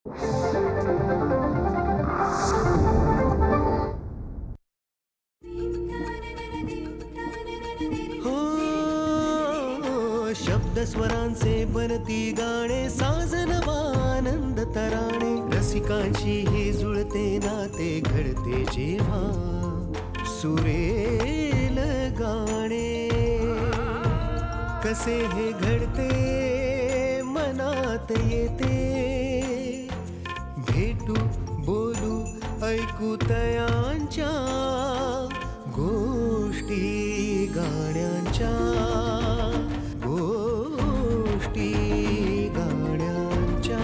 शब्द स्वरांचे बनती गाणे, साजनवानंद तराणे, रसिकांची हे जुळते नाते घडते जेव्हा सुरेल गाणे. कसे हे घडते मनात येते, भेटू बोलू ऐकू तयांच्या गोष्टी गाण्यांच्या, गोष्टी गाण्यांच्या.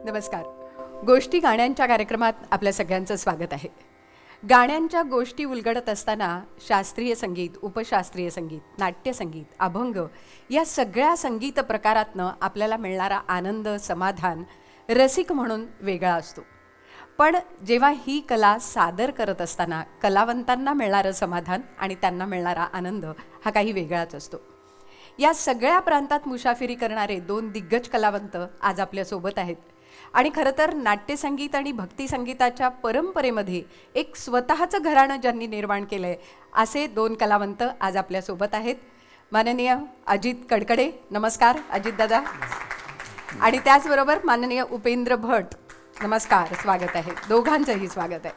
नमस्कार. गोष्टी गाण्यांच्या कार्यक्रमात आपल्या सगळ्यांचं स्वागत आहे. गाण्यांच्या गोष्टी उलगडत असताना शास्त्रीय संगीत, उपशास्त्रीय संगीत, नाट्यसंगीत, अभंग या सगळ्या संगीत प्रकारातनं आपल्याला मिळणारा आनंद, समाधान रसिक म्हणून वेगळा असतो. पण जेव्हा ही कला सादर करत असताना कलावंतांना मिळणारं समाधान आणि त्यांना मिळणारा आनंद हा काही वेगळाच असतो. या सगळ्या प्रांतात मुसाफिरी करणारे दोन दिग्गज कलावंत आज आपल्यासोबत आहेत. आणि खरं तर नाट्यसंगीत आणि भक्तिसंगीताच्या परंपरेमध्ये एक स्वतःचं घराणं ज्यांनी निर्माण केलं आहे असे दोन कलावंत आज आपल्यासोबत आहेत. माननीय अजित कडकडे, नमस्कार अजित दादा. आणि त्याचबरोबर माननीय उपेंद्र भट, नमस्कार, स्वागत आहे. दोघांचंही स्वागत आहे.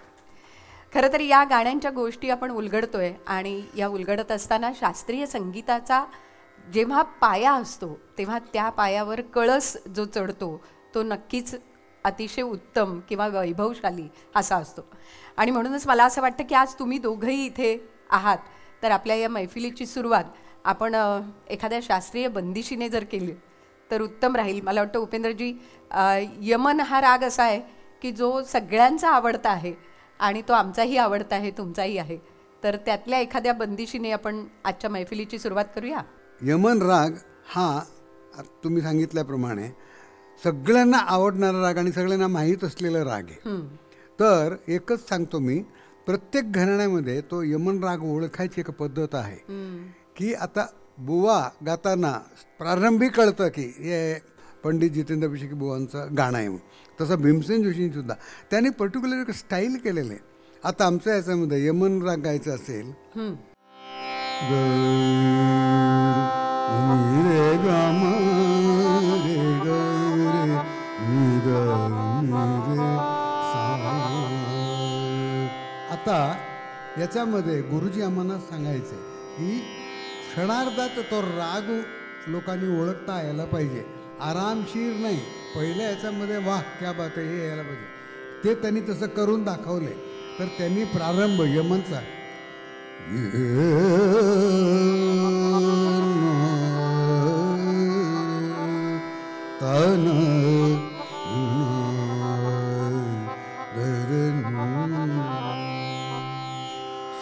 खरं तर या गाण्यांच्या गोष्टी आपण उलगडतोय आणि या उलगडत असताना शास्त्रीय संगीताचा जेव्हा पाया असतो तेव्हा त्या पायावर कळस जो चढतो तो नक्कीच अतिशय उत्तम किंवा वैभवशाली असा असतो. आणि म्हणूनच मला असं वाटतं की आज तुम्ही दोघंही इथे आहात तर आपल्या या मैफिलीची सुरुवात आपण एखाद्या शास्त्रीय बंदिशीने जर केली तर उत्तम राहील. मला वाटतं उपेंद्रजी, यमन हा राग असा आहे की जो सगळ्यांचा आवडता आहे आणि तो आमचाही आवडता आहे, तुमचाही आहे. तर त्यातल्या एखाद्या बंदिशीने आपण आजच्या मैफिलीची सुरुवात करूया. यमन राग हा तुम्ही सांगितल्याप्रमाणे सगळ्यांना आवडणारा राग आणि सगळ्यांना माहीत असलेला राग आहे. तर एकच सांगतो मी, प्रत्येक घराण्यामध्ये तो यमन राग ओळखायची एक पद्धत आहे की आता बुवा गाताना प्रारंभी कळतं की हे पंडित जितेंद्र अभिषेकी बुवांचं गाणं आहे. तसं भीमसेन जोशींसुद्धा त्यांनी पर्टिक्युलर एक स्टाईल केलेलं आहे. आता आमच्या याच्यामध्ये यमन राग गायचं असेल आता याच्यामध्ये गुरुजी आम्हाला सांगायचे की क्षणार्धात तो राग लोकांनी ओळखता यायला पाहिजे, आरामशीर नाही. पहिल्या याच्यामध्ये वाह क्या बात आहे हे यायला पाहिजे. ते त्यांनी तसं करून दाखवले. तर त्यांनी प्रारंभ यमनचा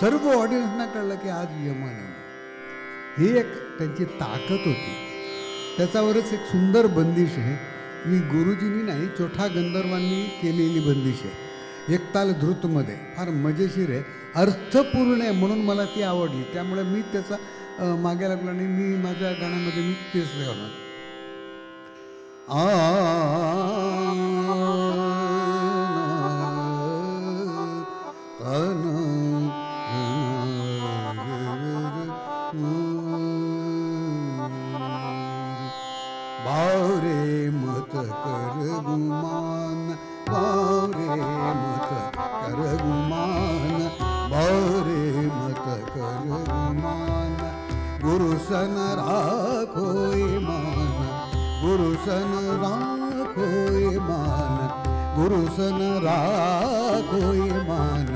सर्व ऑडियन्सना कळलं की आज यमन आहे. ही एक त्यांची ताकद होती. त्याच्यावरच एक सुंदर बंदिश आहे. ही गुरुजींनी नाही, चोठा गंधर्वांनी केलेली बंदिश आहे. एक ताल धृतमध्ये फार मजेशीर आहे, अर्थपूर्ण आहे, म्हणून मला ती आवडली. त्यामुळे मी त्याचा मागे लागलो आणि मी माझ्या गाण्यामध्ये मी तेच गाणं बावरे मत कर गुमान, बावरे मत कर गुमान, बावरे मत कर गुमान. गुरुसन राखो मान, गुरुसन राखो मान, गुरुसन राखो मान,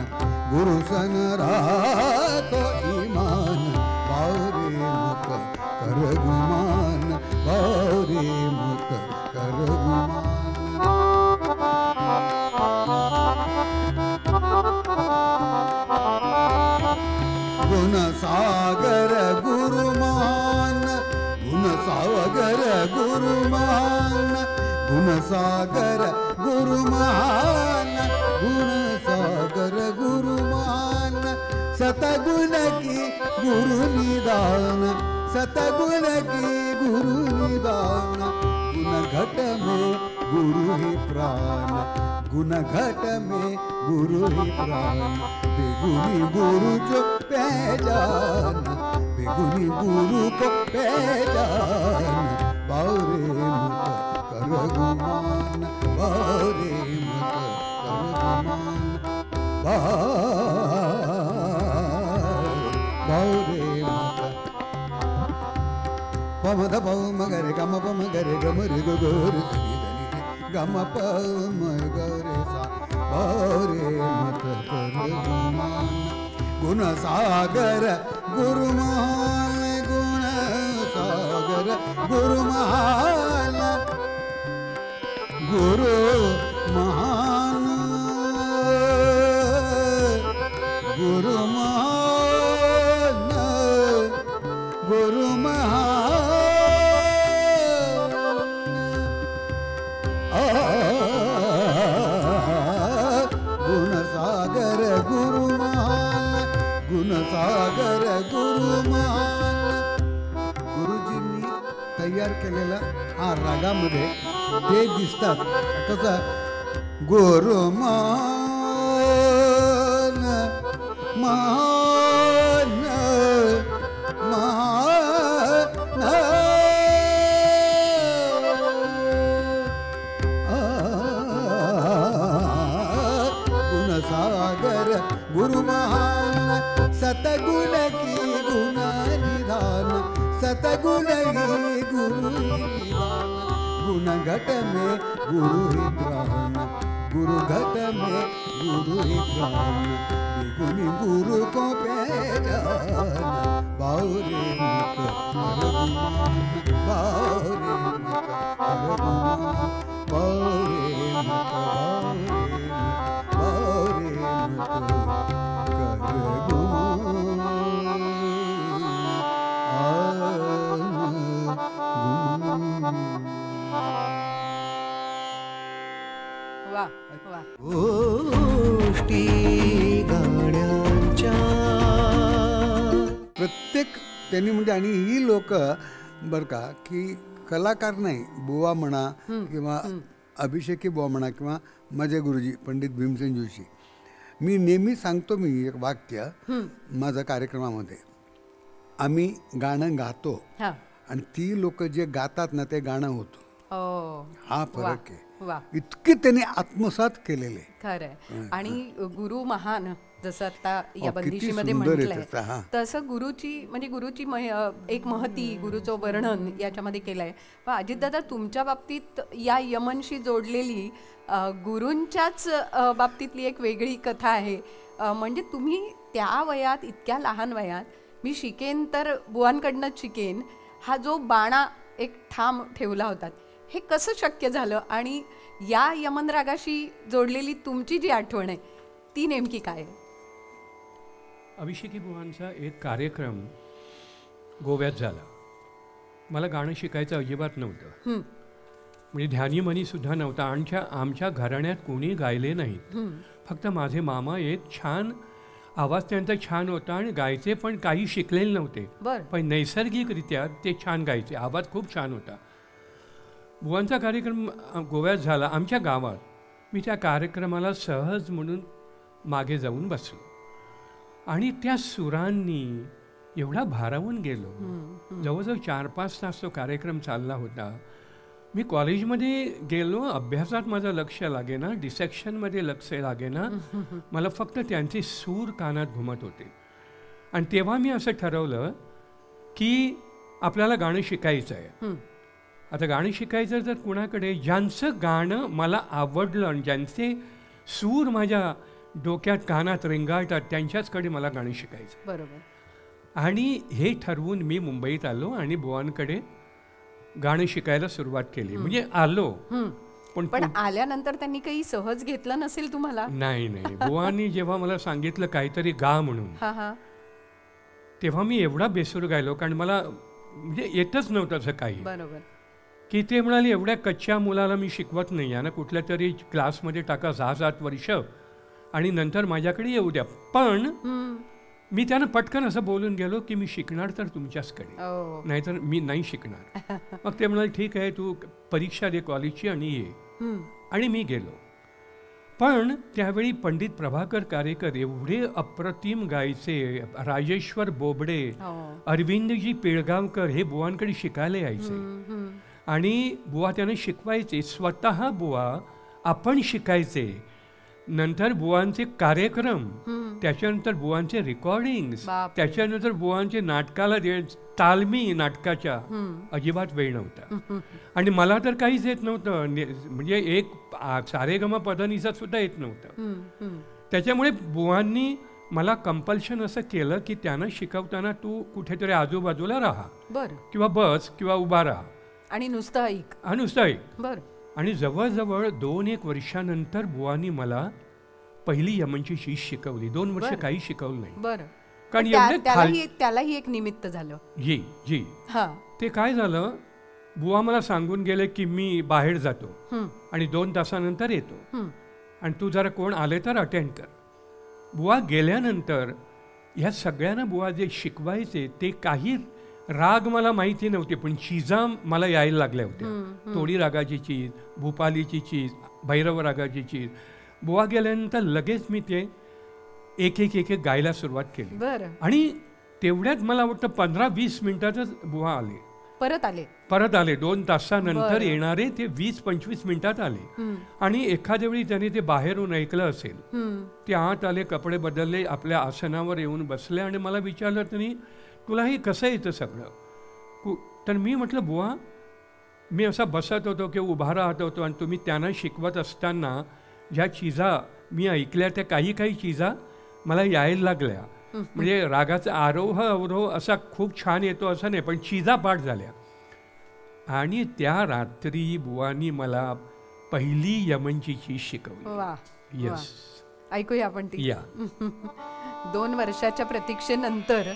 गुरुसन राखो ईमान. बावरे मत कर गुमान, बावरे मत कर गुमान. गुणसागर गुरुमान गुणसागर गुरुमान गुणसागर गुरुमान गुणसागर गुरुमान सतगुण की गुरु निदान सतगुण की गुरु निदान गुण घट में गुरु ही प्राण गुण घट में गुरु ही प्राण बेगुनी गुरु जो पहचान बेगुनी गुरु को पहचान बावरे मत कर गुमान बावरे मत कर गुमान बावरे मत पमद पम गरे गम पम गरे गम रे गो रे धनी धनी गम पम गरे सा बावरे मत कर गुमान गुण सागर गुरुमान गुण सागर गुरुमान गुरु महान गुरु महान गुरु महान गुण सागर गुरु महान गुण सागर गुरुमान गुरुजींनी तयार केलेला हा रागामध्ये ते दिसतात कसं गुरुमान मान मान गुणसागर गुरुमान सतगुण की गुण निधान सतगुण ही गुरु निधान गुण घट में गुरु ही प्राण गुरु घट में गुरु ही प्राण गुनी गुरु को पहचान बावरे मत कर गुमान बावरे मत कर गुमान बावरे मत बावरे मत कर गुमान वा वा गोष्टी गाण्यांच्या प्रत्येक त्यांनी म्हणजे आणि ही लोक बरं का की कलाकार नाही बुवा म्हणा किंवा अभिषेकी बुवा म्हणा किंवा माझे गुरुजी पंडित भीमसेन जोशी मी नेहमी सांगतो मी एक वाक्य माझ्या कार्यक्रमामध्ये आम्ही गाणं गातो हा आणि ती लोक जे गातात ना ते गाणं होतं हा फरक आहे वा इतके त्यांनी आत्मसात केलेले खरंय आणि गुरु महान जसं आता या किती बंदिशीमध्ये सुंदर आहे म्हटलंय त्याचं, हा. तसं गुरुची म्हणजे गुरुची एक महती गुरुचं वर्णन याच्यामध्ये केलंय पण अजितदादा तुमच्या बाबतीत या यमनशी जोडलेली गुरूंच्याच बाबतीतली एक वेगळी कथा आहे म्हणजे तुम्ही त्या वयात इतक्या लहान वयात मी शिकेन तर बुवांकडनंच शिकेन हा जो बाणा एक ठाम ठेवला होता हे कसं शक्य झालं आणि या यमन रागाशी जोडलेली तुमची जी आठवण आहे ती नेमकी काय आहे? अभिषेकी बुवांचा एक कार्यक्रम गोव्यात झाला. मला गाणं शिकायचं अजिबात नव्हतं म्हणजे ध्यानी मनीसुद्धा नव्हता आणि आमच्या घराण्यात कोणी गायले नाहीत. फक्त माझे मामा एक छान आवाज त्यांचा छान होता आणि गायचे पण काही शिकलेले नव्हते पण नैसर्गिकरित्या ते छान गायचे आवाज खूप छान होता. बुवांचा कार्यक्रम गोव्यात झाला आमच्या गावात. मी त्या कार्यक्रमाला सहज म्हणून मागे जाऊन बसलो आणि त्या सुरांनी एवढा भारावून गेलो. जवळजवळ 4-5 तास तो कार्यक्रम चालला होता. मी कॉलेजमध्ये गेलो अभ्यासात माझं लक्ष लागेना डिसेक्शनमध्ये लक्ष लागेना मला फक्त त्यांचे सूर कानात घुमत होते. आणि तेव्हा मी असं ठरवलं की आपल्याला गाणं शिकायचं आहे. आता गाणं शिकायचं तर कुणाकडे ज्यांचं गाणं मला आवडलं आणि ज्यांचे सूर माझ्या डोक्यात कानात रेंगाळतात त्यांच्याचकडे मला गाणं शिकायचं. बरोबर. आणि हे ठरवून मी मुंबईत आलो आणि बुवांकडे गाणं शिकायला सुरुवात केली. म्हणजे आलो पण आल्यानंतर त्यांनी काही सहज घेतलं नसेल तुम्हाला? नाही बुवांनी जेव्हा मला सांगितलं काहीतरी गा म्हणून तेव्हा मी एवढा बेसूर गायलो, कारण मला म्हणजे येतच नव्हतं असं काही, बरोबर. की ते म्हणाले एवढ्या कच्च्या मुलाला मी शिकवत नाही, यांना कुठल्या तरी क्लासमध्ये टाका 6-7 वर्ष आणि नंतर माझ्याकडे येऊ द्या. पण मी त्यांना पटकन असं बोलून गेलो की मी शिकणार तर तुमच्याचकडे, नाहीतर मी नाही शिकणार. मग ते म्हणाले ठीक आहे, तू परीक्षा दे कॉलेजची आणि ये. आणि मी गेलो. पण त्यावेळी पंडित प्रभाकर कारेकर एवढे अप्रतिम गायचे, राजेश्वर बोबडे, अरविंदजी पेळगावकर हे बुवांकडे शिकायला यायचे आणि बुवा त्यांना शिकवायचे. स्वतः बुवा आपण शिकायचे. नंतर बुवांचे कार्यक्रम, त्याच्यानंतर बुवांचे रेकॉर्डिंग्स, त्याच्यानंतर बुवांचे नाटकाला तालमी नाटकाच्या अजिबात वेळ नव्हता. आणि मला तर काहीच येत नव्हतं, म्हणजे एक सारेगमा पधनीचा सुद्धा येत नव्हतं. त्याच्यामुळे बुवांनी मला कंपल्शन असं केलं की त्यांना शिकवताना तू कुठेतरी आजूबाजूला राहा किंवा बस किंवा उभा राहा आणि नुसतं ऐक. नुसतं ऐक. बरं. आणि जवळजवळ 2-1 वर्षानंतर बुवांनी मला पहिली यमनची शीश शिकवली. 2 वर्ष काही शिकवलं नाही. बरं. कारण त्यालाही एक निमित्त झालं. जी ते काय झालं, बुवा मला सांगून गेले की मी बाहेर जातो आणि 2 तासानंतर येतो आणि तू जरा कोण आले तर अटेंड कर. बुवा गेल्यानंतर ह्या सगळ्यांना बुवा जे शिकवायचे ते काही राग मला माहिती नव्हते, पण चीजा मला यायला लागल्या होत्या. तोडी रागाची चीज, भूपालीची चीज, भैरव रागाची चीज. बुवा गेल्यानंतर लगेच मी ते एक एक गायला सुरुवात केली. आणि तेवढ्यात मला वाटतं 15-20 मिनिटातच बुवा आले, परत आले. 2 तासानंतर येणारे ते 20-25 मिनिटात आले. आणि एखाद्या वेळी त्यांनी ते बाहेरून ऐकलं असेल, ते आत आले, कपडे बदलले, आपल्या आसनावर येऊन बसले आणि मला विचारलं त्यांनी, तुला हे कसं येतं सगळं? तर मी म्हटलं बुवा, मी असा बसत होतो किंवा उभा राहत होतो आणि तुम्ही त्यांना शिकवत असताना ज्या चीजा मी ऐकल्या त्या काही चीजा मला यायला लागल्या. म्हणजे रागाचा आरोह अवरोह असा खूप छान येतो असं नाही, पण चीजा पाठ झाल्या. आणि त्या रात्री बुवानी मला पहिली यमनची चीज शिकवली. येस, ऐकूया आपण ती. या 2 वर्षाच्या प्रतीक्षेनंतर.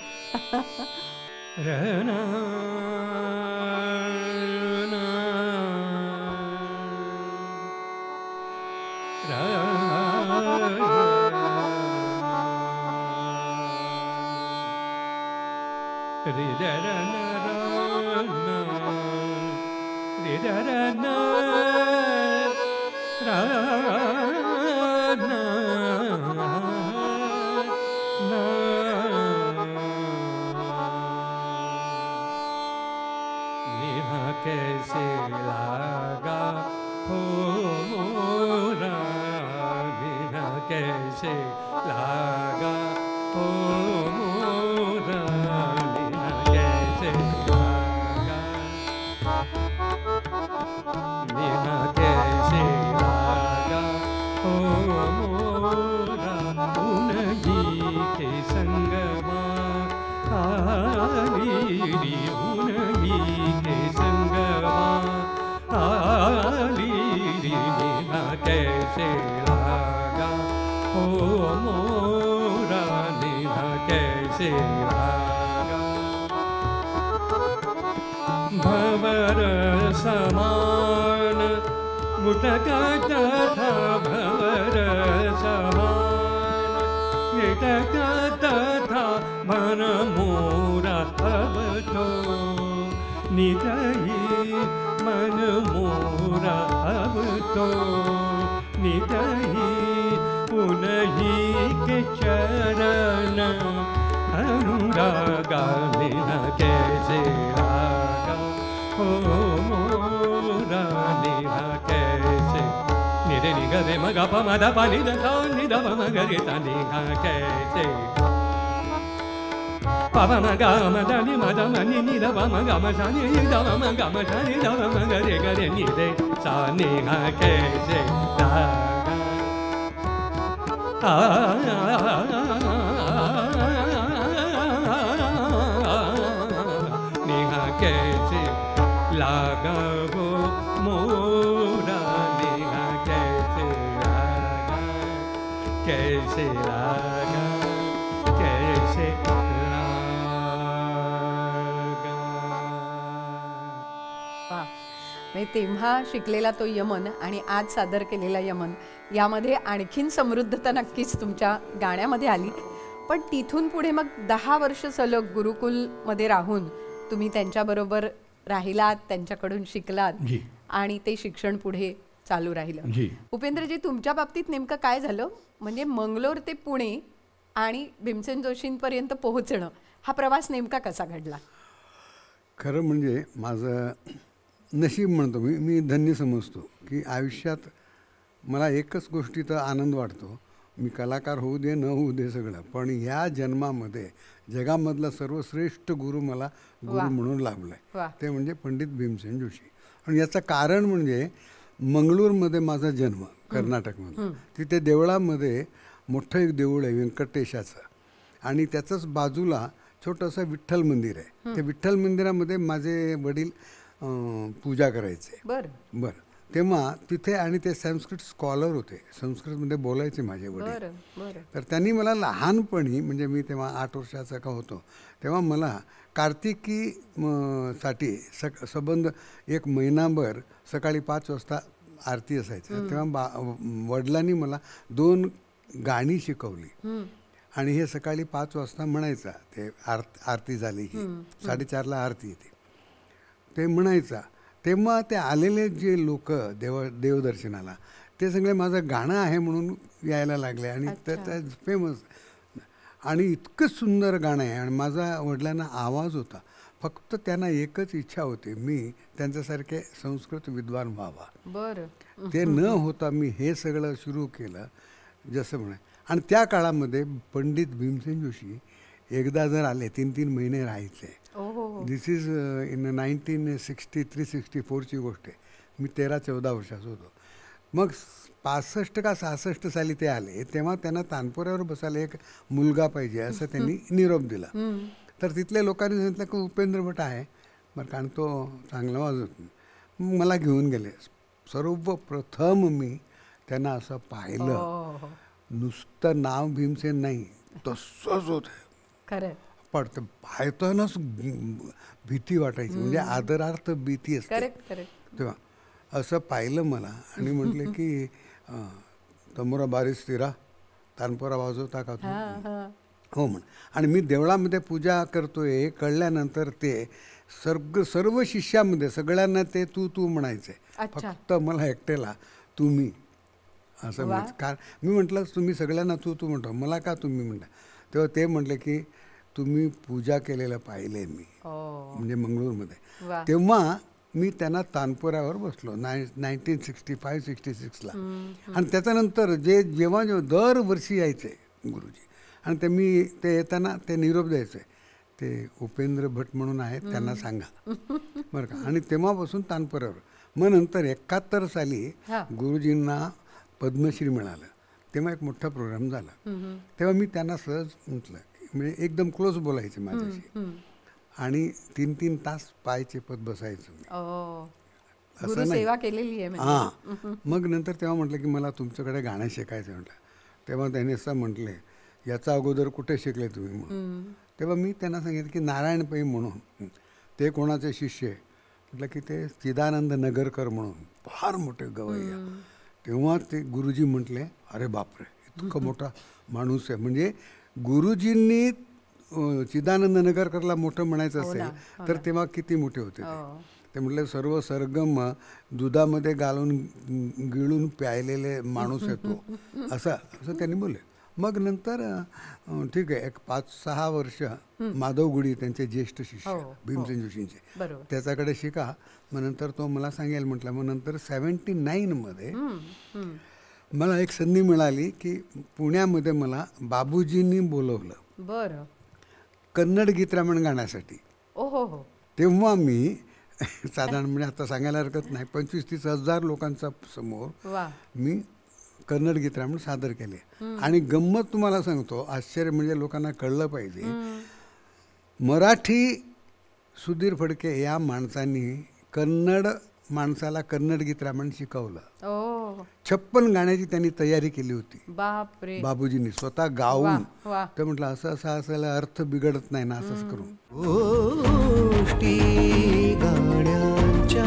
कैसे लागा हो मोरा, मेरा कैसे लागा हो मोरा, मेरा कैसे लागा, मेरा कैसे लागा हो मोरा, उन्हीं के संग उन्हीं के संगवा आली, मेरा कैसे लागा हो मोरा, मेरा कैसे लागा. भंवर समान मुटकत था, भंवर समान मुटकत था, मन मोरा अब तो निदही, मन मोरा अब तो निदही, पुनहि के चरण अनुरागा, मेरा कैसे लागा हो मोरा, मेरा कैसे. निरे निगरे मगा प मदा पा निदा सा निदा प मगरे ता निगा कैसे. Papa maga madani madamani ni da ma ga ma sa ni da ma ga ma sa ni da ma ga re ni de sa ni ha ke se da ni ha ke se laga go mora, ni ha ke se laga, कैसे लागा, कैसे लागा. म्हणजे तेव्हा शिकलेला तो यमन आणि आज सादर केलेला यमन यामध्ये आणखीन समृद्धता नक्कीच तुमच्या गाण्यामध्ये आली. पण तिथून पुढे मग 10 वर्ष सलग गुरुकुलमध्ये राहून तुम्ही त्यांच्याबरोबर राहिलात, त्यांच्याकडून शिकलात जी. आणि ते शिक्षण पुढे चालू राहिलं. जी. उपेंद्रजी, तुमच्या बाबतीत नेमकं काय झालं? म्हणजे मंगलोर ते पुणे आणि भीमसेन जोशींपर्यंत पोहोचणं हा प्रवास नेमका कसा घडला? खरं म्हणजे माझं नशीब म्हणतो मी धन्य समजतो की आयुष्यात मला एकच गोष्टीचा आनंद वाटतो, मी कलाकार होऊ दे न होऊ दे सगळं, पण या जन्मामध्ये जगामधला सर्वश्रेष्ठ गुरु मला गुरु म्हणून लाभला आहे, ते म्हणजे पंडित भीमसेन जोशी. आणि याचं कारण म्हणजे मंगळूरमध्ये माझा जन्म, कर्नाटकमध्ये. तिथे देवळामध्ये मोठं एक देऊळ आहे व्यंकटेशाचं, आणि त्याचंच बाजूला छोटंसं विठ्ठल मंदिर आहे. ते विठ्ठल मंदिरामध्ये माझे वडील पूजा करायचे. बरं. तेव्हा तिथे, आणि ते संस्कृत स्कॉलर होते, संस्कृतमध्ये बोलायचे माझे वडील. तर त्यांनी मला लहानपणी, म्हणजे मी तेव्हा 8 वर्षाचा का होतो, तेव्हा मला कार्तिकी साठी संबंध एक महिनाभर सकाळी 5 वाजता आरती असायची. तेव्हा वडिलांनी मला 2 गाणी शिकवली, आणि हे सकाळी 5 वाजता म्हणायचा. ते आरती झाली की 4:30ला आरती येते, ते म्हणायचा. तेव्हा ते आलेले जे लोक देवदर्शनाला, ते सगळे माझं गाणं आहे म्हणून यायला लागले, आणि त्याचा फेमस, आणि इतकं सुंदर गाणं आहे. आणि माझा वडिलांना आवाज होता, फक्त त्यांना एकच इच्छा होती, मी त्यांच्यासारखे संस्कृत विद्वान व्हावा. ते न होता मी हे सगळं सुरू केलं जसं म्हणे. आणि त्या काळामध्ये पंडित भीमसेन जोशी एकदा जर आले 3-3 महिने राहायचे. दिस इज इन 1963-64ची गोष्ट आहे. मी 13-14 वर्षाचा होतो. मग 65 का 66 साली ते आले, तेव्हा त्यांना तानपुऱ्यावर बसायला एक मुलगा पाहिजे असं त्यांनी निरोप दिला. तर तिथल्या लोकांनी सांगितलं की उपेंद्र भट आहे बरं, कारण तो चांगला वाजवतो. मग मला घेऊन गेले. सर्वप्रथम मी त्यांना असं पाहिलं, नुसतं नाव भीमसेन नाही, तसंच होतं. पण ते पाहतानाच भीती वाटायची, म्हणजे आदरार्थ भीती असते. तेव्हा असं पाहिलं मला, आणि म्हटलं की तमोरा बारीस तिरा तानपुरा वाजवता का तू? हो म्हण. आणि मी देवळामध्ये पूजा करतोय कळल्यानंतर ते सर्व शिष्यामध्ये सगळ्यांना ते तू तू म्हणायचे, फक्त मला एकट्याला तुम्ही असं म्हणायचं. कारण मी म्हटलं तुम्ही सगळ्यांना तू तू म्हणतो, मला का तुम्ही म्हणता? तेव्हा ते म्हटले की तुम्ही पूजा केलेलं पाहिले मी, म्हणजे मंगळूरमध्ये. तेव्हा मी त्यांना तानपुऱ्यावर बसलो 1965-66ला. आणि त्याच्यानंतर जेव्हा दरवर्षी यायचे गुरुजी, आणि ते येताना ते निरोप द्यायचे, ते उपेंद्र भट म्हणून आहेत, त्यांना सांगा बरं का. आणि तेव्हापासून तानपुऱ्यावर. मग नंतर 71 साली गुरुजींना पद्मश्री मिळालं, तेव्हा एक मोठा प्रोग्राम झाला. तेव्हा मी त्यांना सहज म्हटलं, म्हणजे एकदम क्लोज बोलायचे माझ्याशी, आणि 3-3 तास पायचे पद बसायचं मी, असं नाही. मग नंतर तेव्हा म्हटलं की मला तुमच्याकडे गाणं शिकायचं म्हटलं. तेव्हा त्यांनी असं म्हटले, याचा अगोदर कुठे शिकले तुम्ही म्हणून. तेव्हा मी त्यांना सांगितलं की नारायण पै म्हणून, ते कोणाचे शिष्य आहे म्हटलं की ते चिदानंद नगरकर म्हणून फार मोठे गवय्या. तेव्हा ते गुरुजी म्हटले, अरे बापरे, इतकं मोठा माणूस आहे. म्हणजे गुरुजींनी चिदानंद नगरकरला मोठं म्हणायचं असेल तर तेव्हा किती मोठे होते ते. म्हटलं सर्व सरगम दुधामध्ये घालून गिळून प्यायलेले माणूस येतो, असं त्यांनी बोलले. मग नंतर ठीक आहे, एक 5-6 वर्ष माधव गुडी त्यांचे ज्येष्ठ शिष्य भीमसेन जोशींचे, त्याच्याकडे शिका. मग नंतर तो मला सांगेल म्हटलं. मग नंतर 79मध्ये मला एक संधी मिळाली की पुण्यामध्ये मला बाबूजींनी बोलवलं कन्नड गीतरामण गाण्यासाठी. तेव्हा मी साधारण, म्हणजे आता सांगायला हरकत नाही, 25-30 हजार लोकांचा समोर मी कन्नड गीतरामण सादर केले. आणि गंमत तुम्हाला सांगतो, आश्चर्य म्हणजे लोकांना कळलं पाहिजे, मराठी सुधीर फडके या माणसांनी कन्नड माणसाला कन्नड गीतरामण शिकवलं. 56 गाण्याची त्यांनी तयारी केली होती बाबूजींनी स्वतः गाऊन. तर म्हटलं असं असायला अर्थ बिघडत नाही ना, असंच करू. गोष्टी गाण्यांच्या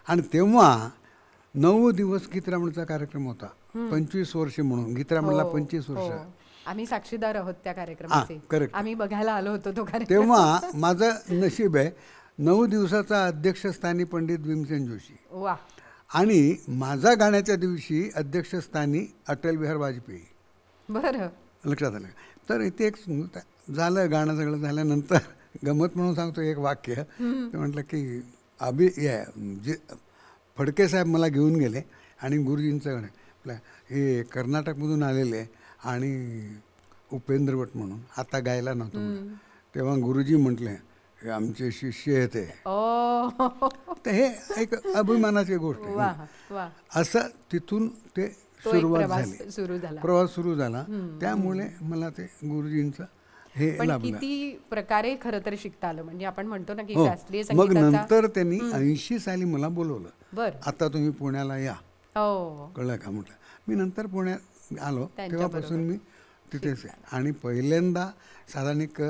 आणि तेव्हा 9 दिवस गीतरामणचा कार्यक्रम होता. 25 वर्ष म्हणून गीतरामणला 25 वर्ष. आम्ही साक्षीदार आहोत त्या कार्यक्रमाचे. correct. आम्ही बघायला आलो होतो तो कार्यक्रम. तेव्हा माझं नशीब आहे 9 दिवसाचा अध्यक्षस्थानी पंडित भीमसेन जोशी वा. आणि माझा गाण्याच्या दिवशी अध्यक्षस्थानी अटल बिहारी वाजपेयी. बरं. लक्षात आलं. तर इथे एक झालं गाणं सगळं झाल्यानंतर गमत म्हणून सांगतो एक वाक्य. ते म्हटलं की जे फडके साहेब मला घेऊन गेले आणि गुरुजींचं गाणं आपलं हे कर्नाटकमधून आलेले आणि उपेंद्र भट म्हणून आता गायला नव्हतं म्हणून. तेव्हा गुरुजी म्हटले हे आमचे शिष्य आहेत हे. तर हे एक अभिमानाची गोष्ट आहे. असं तिथून ते सुरुवात झाली, प्रवास सुरू झाला. त्यामुळे मला ते गुरुजींचं हे लाभलं. किती प्रकारे खरं तर शिकता आलं. म्हणजे आपण म्हणतो ना की शास्त्रीय मग संगीताचा. नंतर त्यांनी 80 साली मला बोलवलं. बरं. आता तुम्ही पुण्याला या. हो. कळलं का म्हटलं. मी नंतर पुण्यात आलो. तेव्हापासून मी तिथेच आहे. आणि पहिल्यांदा साधारण एक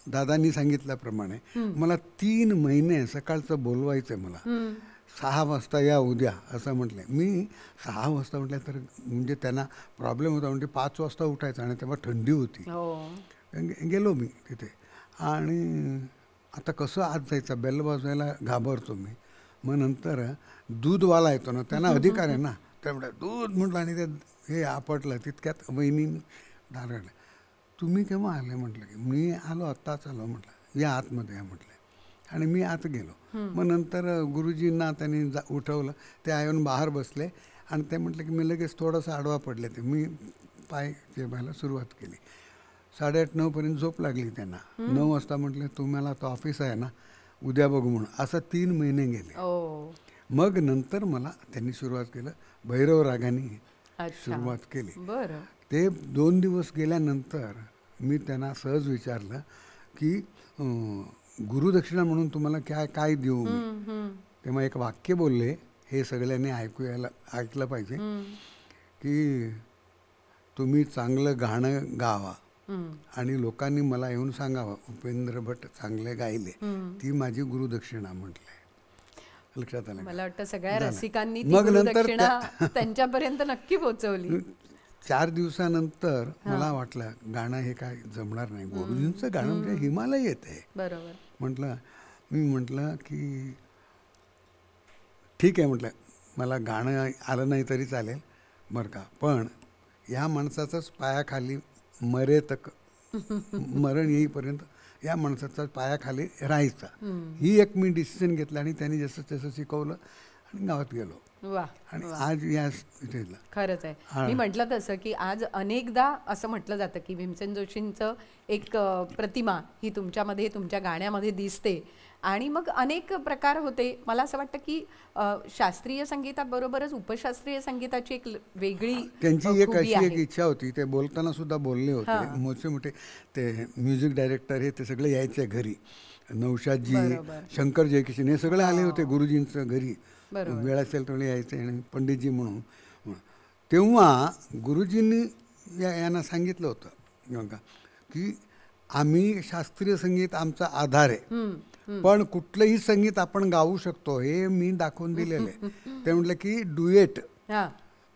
दादांनी सांगितल्याप्रमाणे मला 3 महिने सकाळचं बोलवायचं मला. 6 वाजता या उद्या असं म्हटलं. मी 6 वाजता म्हटलं तर म्हणजे त्यांना प्रॉब्लेम होता. म्हणजे 5 वाजता उठायचं आणि तेव्हा थंडी होती. गेलो मी तिथे. आणि आता कसं आत जायचं, बेल वाजवायला घाबरतो मी. मग नंतर दूधवाला येतो ना, त्यांना अधिकार आहे ना. त्यामुळे दूध म्हटलं आणि ते हे आपटलं. तितक्यात वहिनी डारगडलं. तुम्ही केव्हा आले म्हटलं की मी आलो आत्ताच आलो म्हटलं. या आतमध्ये या म्हटलं. आणि मी आत गेलो. मग नंतर गुरुजींना त्यांनी उठवलं. ते येऊन बाहेर बसले आणि ते म्हटलं की मी लगेच थोडंसं आडवा पडले. ते मी पाय जेवायला सुरुवात केली. 8:30-9 पर्यंत झोप लागली त्यांना. 9 वाजता म्हटलं तुम्हाला तो ऑफिस आहे ना उद्या बघू म्हणून. असं 3 महिने गेले. मग नंतर मला त्यांनी सुरुवात केलं भैरव रागाने सुरुवात केली. ते 2 दिवस गेल्यानंतर मी त्यांना सहज विचारलं की गुरुदक्षिणा म्हणून तुम्हाला काय देऊ मी. तेव्हा एक वाक्य बोलले, हे सगळ्यांनी ऐकलं पाहिजे की तुम्ही चांगलं गाणं गावा आणि लोकांनी मला येऊन सांगावं उपेंद्र भट चांगले गायले, ती माझी गुरुदक्षिणा म्हटलंय. लक्षात आलं. मला वाटतं सगळ्या रसिकांनी मग नंतर त्यांच्यापर्यंत नक्की पोहोचवली. 4 दिवसानंतर मला वाटलं गाणं हे काय जमणार नाही. गुरुजींचं गाणं म्हणजे हिमालय येते. बरोबर. मी म्हटलं की ठीक आहे म्हटलं मला गाणं आलं नाही तरी चालेल बरं का, पण या माणसाचाच पायाखाली मरण येईपर्यंत या माणसाचा पायाखाली राहायचा. ही एक मी डिसिजन घेतला आणि त्यांनी जसं तसं शिकवलं आणि गावात गेलो. आणि आज या खरंच आहे. मी म्हटलं तसं की आज अनेकदा असं म्हटलं जातं की भीमसेन जोशींचं एक प्रतिमा ही तुमच्यामध्ये तुमच्या गाण्यामध्ये दिसते. आणि मग अनेक प्रकार होते. मला असं वाटतं की शास्त्रीय संगीताबरोबरच उपशास्त्रीय संगीताची एक वेगळी त्यांची एक अशी एक इच्छा होती. ते बोलताना सुद्धा बोलले होते. मोठे मोठे ते म्युझिक डायरेक्टर हे ते सगळे यायचे घरी. नौशादजी, शंकर जयकिशन हे सगळे आले होते गुरुजींचं घरी. वेळ असेल तेवढे यायचे आणि पंडितजी म्हणून. तेव्हा गुरुजींनी यांना सांगितलं होतं की आम्ही शास्त्रीय संगीत आमचा आधार आहे, पण कुठलंही संगीत आपण गाऊ शकतो हे मी दाखवून दिलेलं आहे. ते म्हटलं की डुएट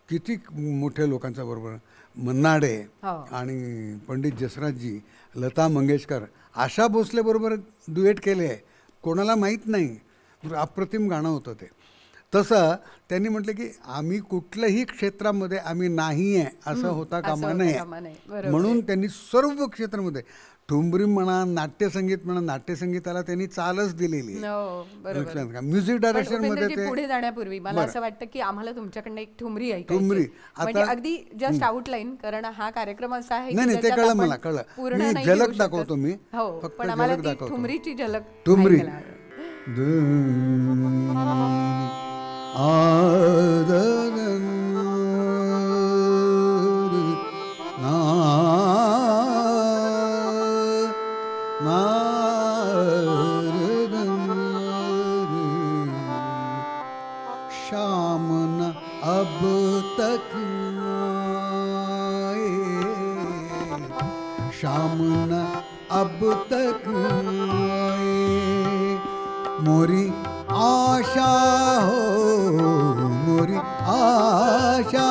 किती मोठ्या लोकांच्या बरोबर, मन्नाडे आणि पंडित जसराजजी, लता मंगेशकर, आशा भोसले बरोबर डुएट केले आहे. कोणाला माहीत नाही. अप्रतिम गाणं होतं ते. तसं त्यांनी म्हटलं की आम्ही कुठल्याही क्षेत्रामध्ये आम्ही नाही आहे असं होता कामा नये. म्हणून त्यांनी सर्व क्षेत्रामध्ये ठुमरी म्हणा, नाट्यसंगीत म्हणा, नाट्यसंगीताला त्यांनी चालच दिलेली आहे. म्युझिक डायरेक्शन मध्ये पुढे जाण्यापूर्वी मला असं वाटतं की आम्हाला तुमच्याकडनं एक ठुमरी ऐकायची, म्हणजे अगदी जस्ट आउटलाईन, कारण हा कार्यक्रम असा आहे. नाही ते कळलं मला, कळलं. मी झलक दाखवतो मी फक्त. पण आम्हाला ती ठुमरीची झलक. ठुमरी शाम न अब तक आए, शाम न अब तक आए, मोरी आशा हो मोरी आशा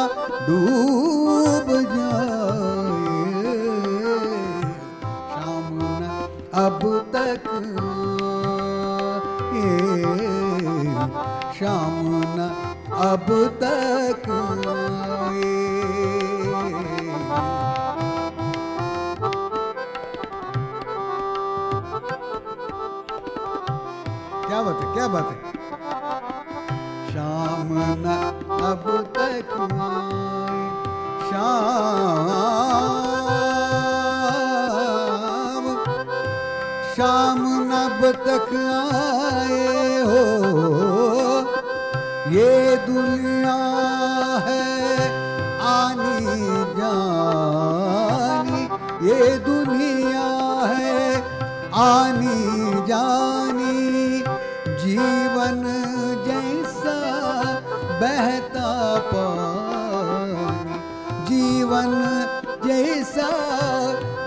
डूब जाए, शाम न अब तक शाम न अब तक आए। क्या बात है, क्या बात है। शाम न अब तक आए, शाम न अब तक आए हो, ये दुनिया है आनी जानी, ये दुनिया है आनी जानी, जीवन जैसा बहता पानी, जीवन जैसा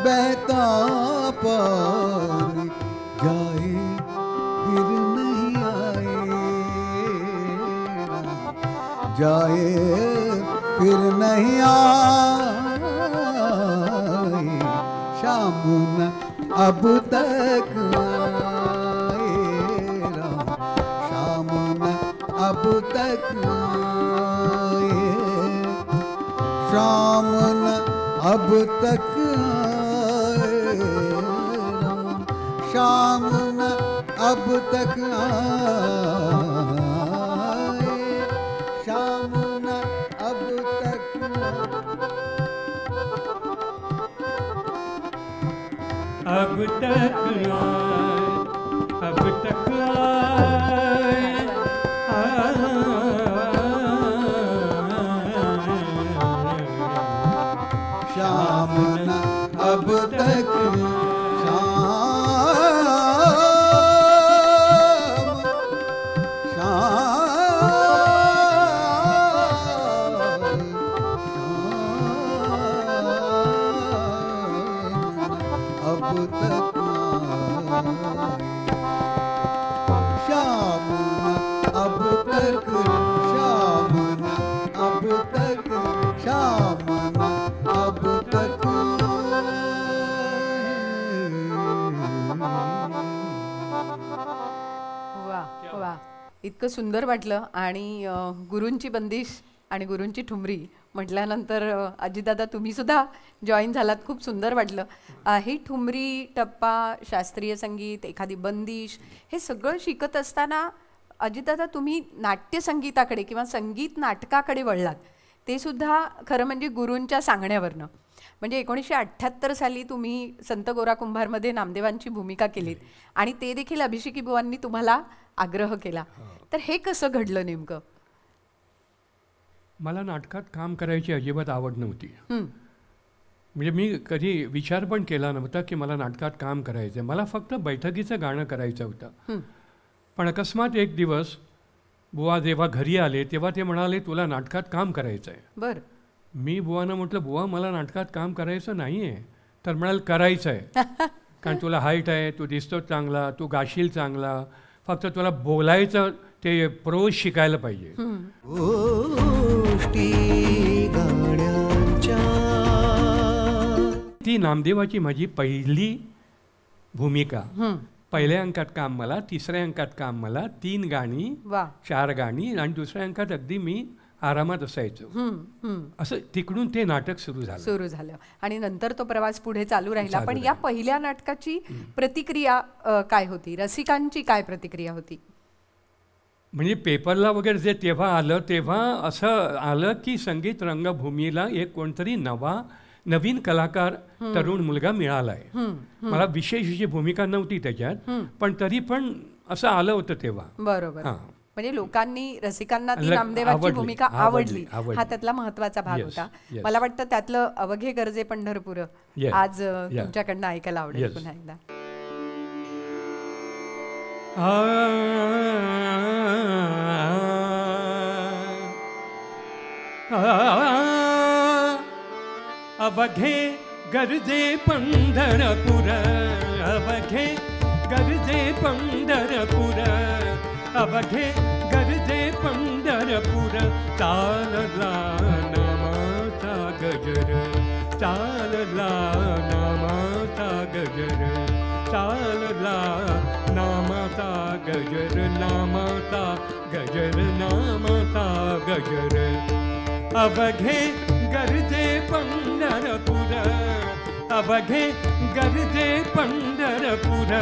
बहता पानी, जाए फिर नहीं आए, जाए फिर नहीं आए, शाम न अब तक आए, शाम न अब तक आए, शाम न अब तक आए, शाम न अब तक आए, शाम न अब तक अब तक आए, अब तक आए, शाम न अब तक इतकं सुंदर वाटलं. आणि गुरूंची बंदिश आणि गुरूंची ठुमरी म्हटल्यानंतर अजितदादा तुम्ही सुद्धा जॉईन झालात, खूप सुंदर वाटलं. ही ठुमरी, टप्पा, शास्त्रीय संगीत, एखादी बंदिश, हे सगळं शिकत असताना अजितदादा तुम्ही नाट्यसंगीताकडे किंवा संगीत नाटकाकडे वळलात, ते सुद्धा खरं म्हणजे गुरूंच्या सांगण्यावरनं. म्हणजे 1978 साली तुम्ही संत गोरा कुंभारमध्ये नामदेवांची भूमिका केलीत आणि ते देखील अभिषेकी बुवांनी तुम्हाला आग्रह केला. तर हे कसं घडलं नेमकं? मला नाटकात काम करायची अजिबात आवड नव्हती. म्हणजे मी कधी विचार पण केला नव्हता की मला नाटकात काम करायचं आहे. मला फक्त बैठकीचं गाणं करायचं होतं. पण अकस्मात एक दिवस बुवा जेव्हा घरी आले तेव्हा ते म्हणाले, तुला नाटकात काम करायचं आहे. बरं. मी बुवानं म्हटलं, बुवा मला नाटकात काम करायचं नाही आहे. तर म्हणाल करायचं आहे, कारण तुला हाईट आहे, तू दिसतो चांगला, तू गाशील चांगला, फक्त तुला बोलायचं ते प्रोज शिकायला पाहिजे. ती नामदेवाची माझी पहिली भूमिका. पहिल्या अंकात काम मला, तिसऱ्या अंकात काम मला, 3 गाणी, 4 गाणी, आणि दुसऱ्या अंकात अगदी मी आरामात असायचो. असं तिकडून ते नाटक सुरू झालं. आणि नंतर तो प्रवास पुढे चालू राहिला. पण या पहिल्या नाटकाची प्रतिक्रिया काय होती? रसिकांची काय प्रतिक्रिया होती? म्हणजे पेपरला वगैरे जे तेव्हा आलं तेव्हा असं आलं की संगीत रंगभूमीला एक कोणतरी नवीन कलाकार तरुण मुलगा मिळाला आहे. मला विशेष अशी भूमिका नव्हती त्याच्यात, पण तरी पण असं आलं होतं तेव्हा. बरोबर. म्हणजे लोकांनी, रसिकांना ती नामदेवाची भूमिका आवडली, हा त्यातला महत्वाचा भाग होता. मला वाटतं त्यातलं अवघे गरजे पंढरपूर आज तुमच्याकडनं ऐकायला आवडेल पुन्हा एकदा. अवघे गरजे पंढरपूर, अवघे गरजे पंढरपूर, अवघे गरजे पंढरपूर चालला नामाचा गजर चालला नामाचा गजर चालला नामाचा गजर नामाचा गजर नामाचा गजर अवघे गरजे पंढरपूर अवघे गरजे पंढरपूर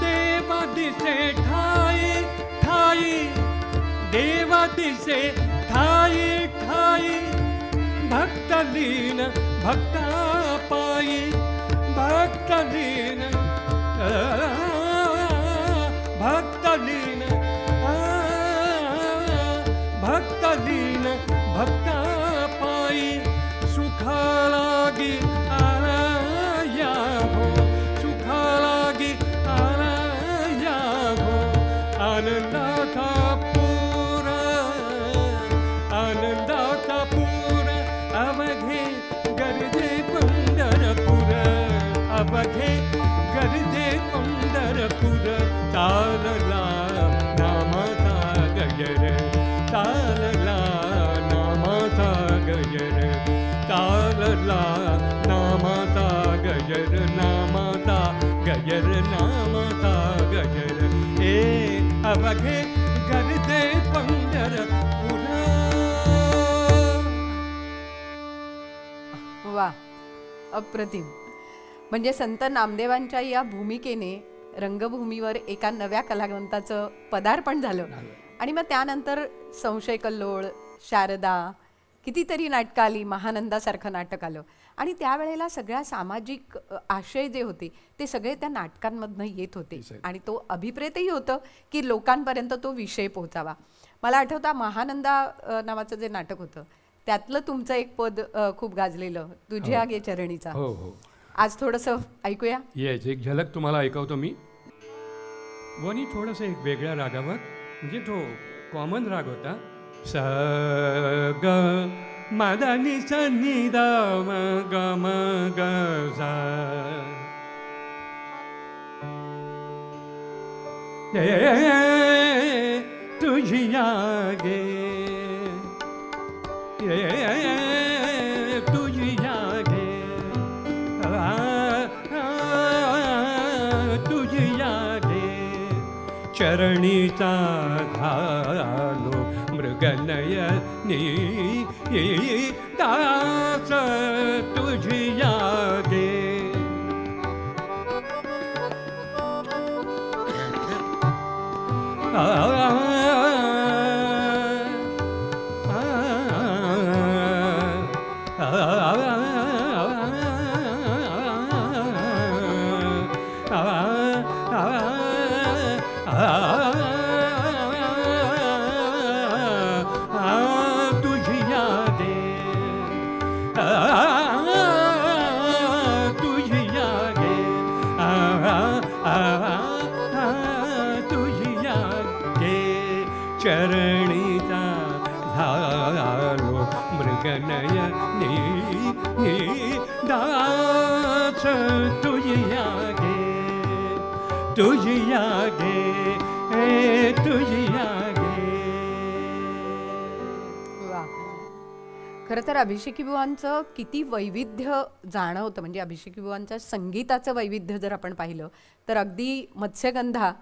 देवा दिसे ठाई ठाई देवा दिसे ठाई ठाई भक्तलीन भक्ता पायी भक्तलीन भक्तलीन भक्तलीन भक्ता पायी सुखालागी आया हो सुखालागी आया हो आनंदाचा पूर अवघे गरजे पंढरपूर अवघे गरजे पंढरपूर चालला नामाचा गजर चालला नामाचा गजर चालला नामाचा गजर नामाचा गजर नामाचा गजर ए अवघे गरजे पंढरपूर. वा, अप्रतिम. म्हणजे संत नामदेवांच्या या भूमिकेने रंगभूमीवर एका नव्या कलावंताचं पदार्पण झालं आणि मग त्यानंतर संशय कल्लोळ, शारदा, कितीतरी नाटकं आली, महानंदासारखं नाटक आलं आणि त्यावेळेला सगळ्या सामाजिक आशय जे होते ते सगळे त्या नाटकांमधनं येत होते आणि तो अभिप्रेतही होतं की लोकांपर्यंत तो विषय पोहोचावा. मला आठवतं महानंदा नावाचं जे नाटक होतं त्यातलं तुमचं एक पद खूप गाजलेलं, तुझ्या गे चरणीचा. हो हो, आज थोडंसं ऐकूया. येस, एक झलक तुम्हाला ऐकवतो मी. वनी थोडंसं एक वेगळ्या रागावर, म्हणजे तो कॉमन राग होता. स ग मदनी स नि द म ग म ग सा तुझी यागे तुझी यागे तुझी यागे चरणीचा झालो मृगनयनी दास तुझी यागे चरणीचा झालो मृगनयनी दास तुझी यागे तुझी यागे तुझी यागे. वा, खरं तर अभिषेकी बुवांचं किती वैविध्य जाणवतं. म्हणजे अभिषेकी बुवांच्या संगीताचं वैविध्य जर आपण पाहिलं तर अगदी मत्स्यगंधा,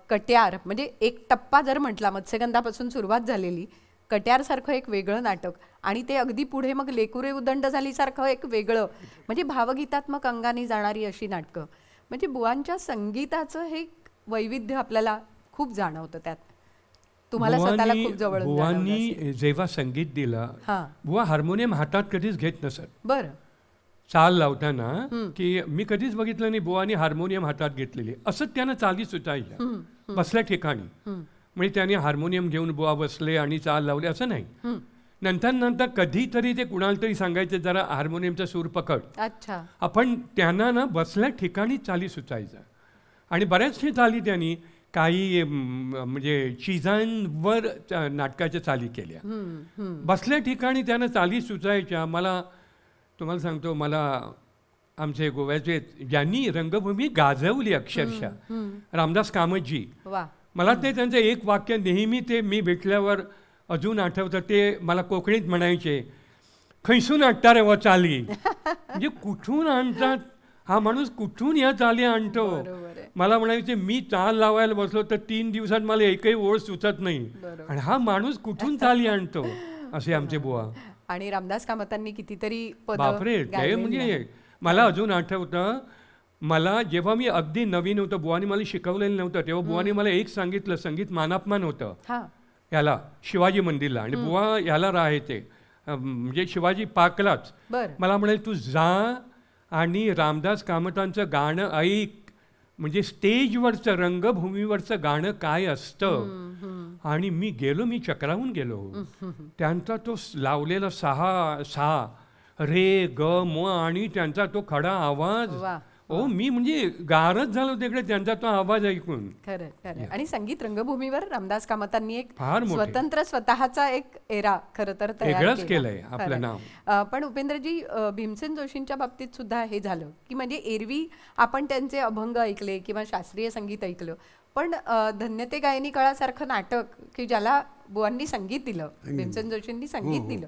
कट्यार, म्हणजे एक टप्पा जर म्हटला, मत्स्यगंधापासून सुरुवात झालेली, कट्यारसारखं एक वेगळं नाटक आणि ते अगदी पुढे मग लेकुरे उदंड झालीसारखं एक वेगळं, म्हणजे भावगीतात्मक अंगाने जाणारी अशी नाटकं. म्हणजे बुवांच्या संगीताचं हे वैविध्य आपल्याला खूप जाणवतं त्यात. तुम्हाला स्वतःला खूप जवळ. बुवांनी जेव्हा संगीत दिलं, बुवा हार्मोनियम हातात कधीच घेत नसत. बरं. चाल लावताना की मी कधीच बघितलं नाही बुवानी हार्मोनियम हातात घेतलेली. असंच त्यानं चाली सुटायच्या बसल्या ठिकाणी. म्हणजे त्याने हार्मोनियम घेऊन बुवा बसले आणि चाल लावले असं नाही. नंतर कधीतरी ते कुणाला तरी सांगायचे जरा हार्मोनियमचा सूर पकड. अच्छा. आपण त्यांना ना बसल्या ठिकाणी चाली सुचायचा आणि बऱ्याचशा चाली त्यांनी काही म्हणजे चिजांवर नाटकाच्या चाली केल्या. बसल्या ठिकाणी त्यांना चाली सुचायच्या. मला तुम्हाला सांगतो, मला आमचे गोव्याचे ज्यांनी रंगभूमी गाजवली अक्षरशः, रामदास कामतजी, वा. मला ते त्यांचं एक वाक्य नेहमी ते मी भेटल्यावर अजून आठवतं. ते मला कोकणीत म्हणायचे, खैसून आणता रे व चाली. म्हणजे कुठून आणतात हा माणूस, कुठून या चाली आणतो. बरोबर आहे. मला म्हणायचे मी चाल लावायला बसलो तर 3 दिवसात मला एकही ओळ सुचत नाही, आणि हा माणूस कुठून चाली आणतो, असे आमचे बुवा. आणि रामदास कामतांनी कितीतरी पदं बापरे, ते गायलेली म्हणजे आहेत. मला अजून आठवतं, मला जेव्हा मी अगदी नवीन होतं, बुवानी मला शिकवलेलं नव्हतं, तेव्हा बुवानी मला एक सांगितलं, संगीत मानापमान होतं हा. याला शिवाजी मंदिरला, आणि बुवा याला राहायचे म्हणजे शिवाजी पार्कलाच. बर. मला म्हणाले तू जा आणि रामदास कामतांचं गाणं ऐक, म्हणजे स्टेजवरचं रंगभूमीवरचं गाणं काय असतं. आणि मी गेलो, मी चक्रावून गेलो. त्यांचा तो लावलेला सहा रे ग म आणि त्यांचा तो खडा आवाज, वा. ओ मी म्हणजे गारच झालो तिकडे त्यांचा तो आवाज ऐकून. खरं खरं. आणि संगीत रंगभूमीवर रामदास कामतांनी एक फार मोठे. स्वतंत्र स्वतःचा एक एरा खरं तर तयार वेगळंच केला. केलंय आपलं खरं. नाव. पण उपेंद्रजी, भीमसेन जोशींच्या बाबतीत सुद्धा हे झालं की म्हणजे एरवी आपण त्यांचे अभंग ऐकले किंवा शास्त्रीय संगीत ऐकलं, पण धन्य ते गायनी कळासारखं नाटक की ज्याला बुवांनी संगीत दिलं, भीमसेन जोशींनी संगीत दिलं,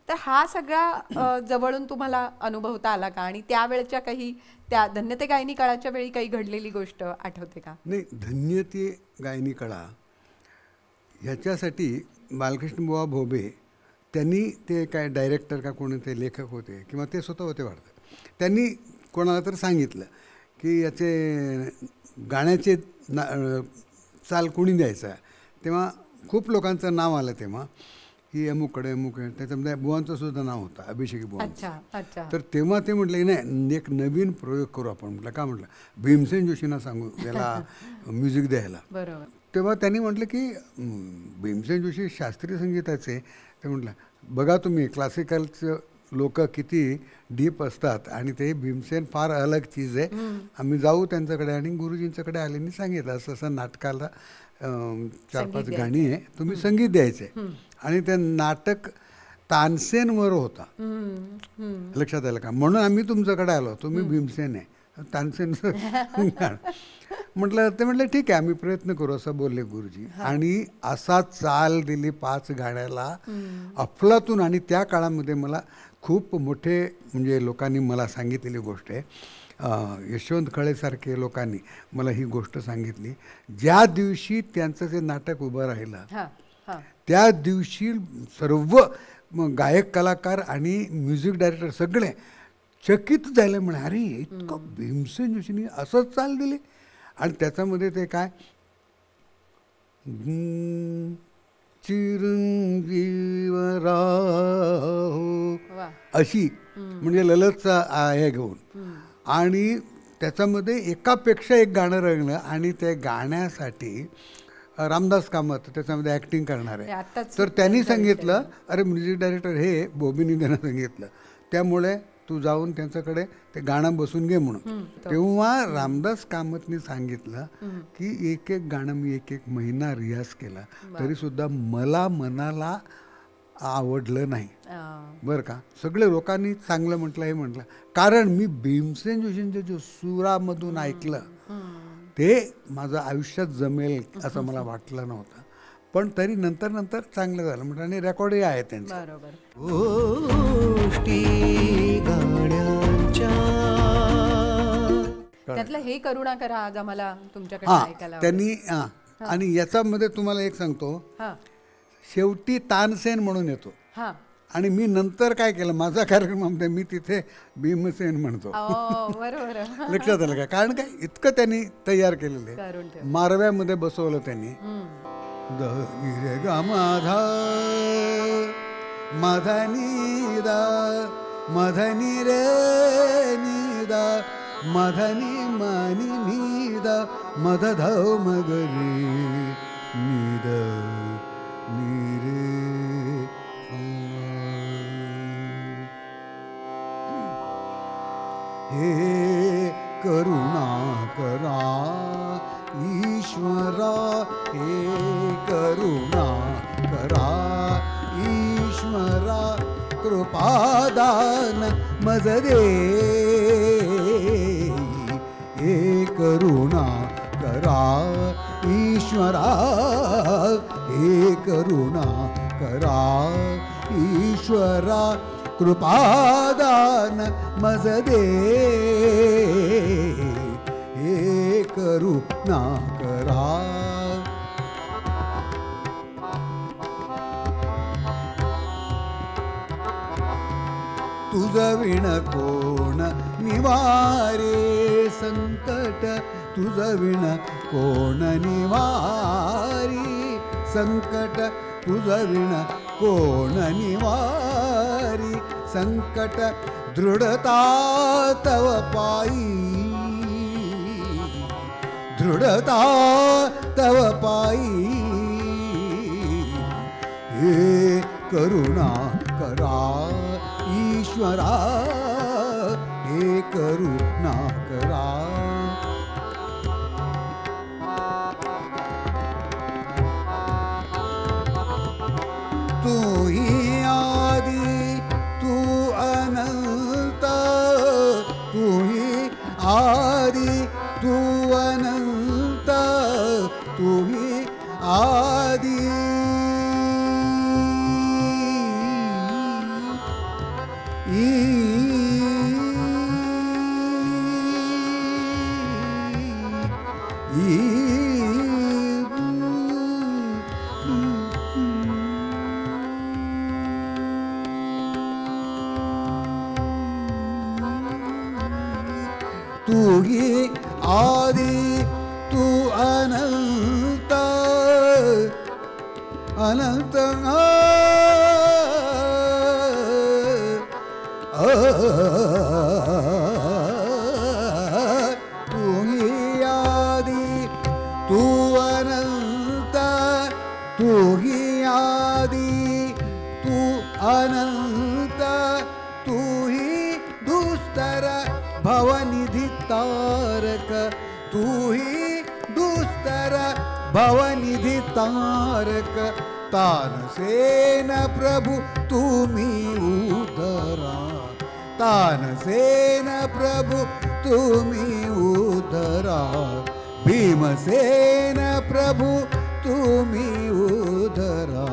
तर हा सगळा जवळून तुम्हाला अनुभवता आला का? आणि त्यावेळच्या काही त्या धन्य ते गायनी काळाच्या वेळी काही घडलेली गोष्ट आठवते का? नाही, धन्य ते गायनी कळा ह्याच्यासाठी बालकृष्ण बुवा भोबे त्यांनी, ते काय डायरेक्टर का कोणी ते लेखक होते किंवा ते स्वतः होते वाटतं, त्यांनी कोणाला तर सांगितलं की याचे गाण्याचे चाल कोणी द्यायचा. तेव्हा खूप लोकांचं नाव आलं तेव्हा की अमुकडे अमुक, त्याच्यामध्ये बुवांचं सुद्धा नाव होतं, अभिषेकी बुवांचं. अच्छा. तर तेव्हा ते म्हटलं नाही, एक नवीन प्रयोग करू आपण. म्हटलं का? म्हटलं भीमसेन जोशींना सांगू त्याला म्युझिक द्यायला. बरोबर. तेव्हा त्यांनी म्हटलं की भीमसेन जोशी शास्त्रीय संगीताचे. ते म्हटलं बघा तुम्ही क्लासिकलचं लोक किती डीप असतात आणि ते भीमसेन फार अलग चीज आहे. आम्ही जाऊ त्यांच्याकडे आणि गुरुजींच्याकडे आल्याने सांगितलं असं असं नाटकाला 4-5 गाणी आहे, तुम्ही संगीत द्यायचे. आणि ते नाटक तानसेनवर होता, लक्षात आलं का? म्हणून आम्ही तुमच्याकडे आलो, तुम्ही भीमसेन आहे, तानसेनचं म्हटलं. ते म्हटलं ठीक आहे, आम्ही प्रयत्न करू, असं बोलले गुरुजी. आणि असा चाल दिली 5 गाण्याला अफलातून. आणि त्या काळामध्ये मला खूप मोठे म्हणजे लोकांनी मला सांगितलेली गोष्ट आहे, यशवंत खळेसारखे लोकांनी मला ही गोष्ट सांगितली. ज्या दिवशी त्यांचं जे नाटक उभं राहिलं त्या दिवशी सर्व गायक कलाकार आणि म्युझिक डायरेक्टर सगळे चकित झाले. म्हणे अरे इतकं भीमसेन जोशींनी असंच चाल दिली. आणि त्याच्यामध्ये ते काय चिरंजीव राहो अशी म्हणजे ललतचा हे घेऊन. आणि त्याच्यामध्ये एकापेक्षा एक गाणं रंगलं. आणि त्या गाण्यासाठी रामदास कामत त्याच्यामध्ये ॲक्टिंग करणार आहे. तर त्यांनी सांगितलं अरे म्युझिक डायरेक्टर हे बॉबीनी त्यांना सांगितलं, त्यामुळे तू जाऊन त्यांच्याकडे ते गाणं बसून घे म्हणून. तेव्हा रामदास कामतनी सांगितलं की एक एक गाणं मी 1-1 महिना रियाज केला तरी सुद्धा मला मनाला आवडलं नाही बरं का. सगळे लोकांनी चांगलं म्हटलं हे म्हटलं, कारण मी भीमसेन जोशींच्या जो सुरामधून ऐकलं ते माझं आयुष्यात जमेल असं मला वाटलं नव्हतं. पण तरी नंतर नंतर चांगलं झालं म्हटलं. आणि रेकॉर्डही आहे त्यांचं. त्यातलं हे करुणा करा आज आम्हाला तुमच्याकडे ऐकायला त्यांनी. आणि याच्यामध्ये तुम्हाला एक सांगतो, शेवटी तानसेन म्हणून येतो. आणि मी नंतर काय केलं, माझा कार्यक्रमामध्ये मी तिथे भीमसेन म्हणतो. बरोबर. लक्षात आलं का? कारण काय इतकं त्यांनी तयार केलेलं आहे. मारव्यामध्ये बसवलं त्यांनी. रे गा माधा मधनी दा मधनी रे निदा मधनी मनी निदा मध धव मगरी निद निरे. हे करुणा करा ईश्वरा कृपादान मज देई हे करुणा करा ईश्वरा हे करुणा करा ईश्वरा कृपादान मज देई हे करुणा करा तुझ विण कोण निवारे संकट तुझ विण कोण निवारी संकट तुझ विण कोण निवारी संकट दृढता तव पायी दृढता तव पायी हे करुणा करा ईश्वरा हे करुणा करा तू ही आदि तू अनंत तू ही आदि तू अनंत तू ही आदि तू ही आदि तू अनंत अनंत तू ही आदि तू अनंत तू ही आदि तू अनंत तू ही दुस्तर भवनिधि तारक तू ही दुस्तर भवनिधि तारक तानसेन प्रभु तुम्ही उदरा तानसेन प्रभु तुम्ही उदरा भीमसेन प्रभु तुम्ही उदरा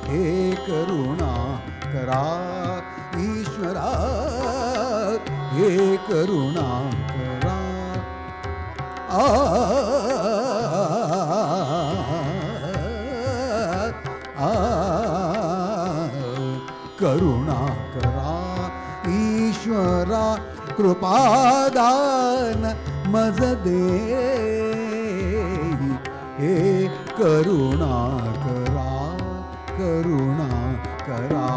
हे करुणा करा ईश्वरा हे करुणा करा करुणा करा ईश्वरा कृपादान मज देई हे करुणा करा करुणा करा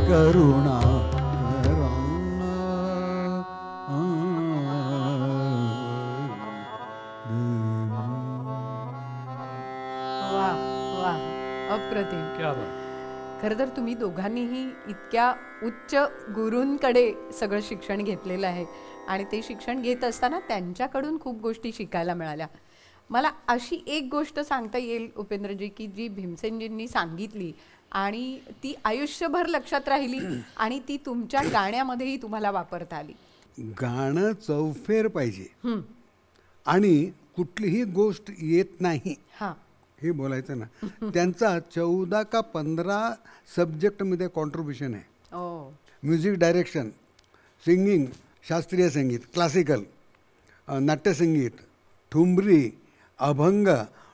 करुणा करा वा वा अप्रतिम. क्या बात. खरं तर तुम्ही दोघांनीही इतक्या उच्च गुरूंकडे सगळं शिक्षण घेतलेलं आहे आणि ते शिक्षण घेत असताना त्यांच्याकडून खूप गोष्टी शिकायला मिळाल्या. मला अशी एक गोष्ट सांगता येईल उपेंद्रजी की जी भीमसेनजींनी सांगितली आणि ती आयुष्यभर लक्षात राहिली आणि ती तुमच्या गाण्यामध्येही तुम्हाला वापरता आली. गाणं चौफेर पाहिजे आणि कुठलीही गोष्ट येत नाही हां हे बोलायचं ना. त्यांचा 14 का 15 सब्जेक्टमध्ये कॉन्ट्रीब्युशन आहे. म्युझिक डायरेक्शन, सिंगिंग, शास्त्रीय संगीत, क्लासिकल, नाट्यसंगीत, ठुमरी, अभंग,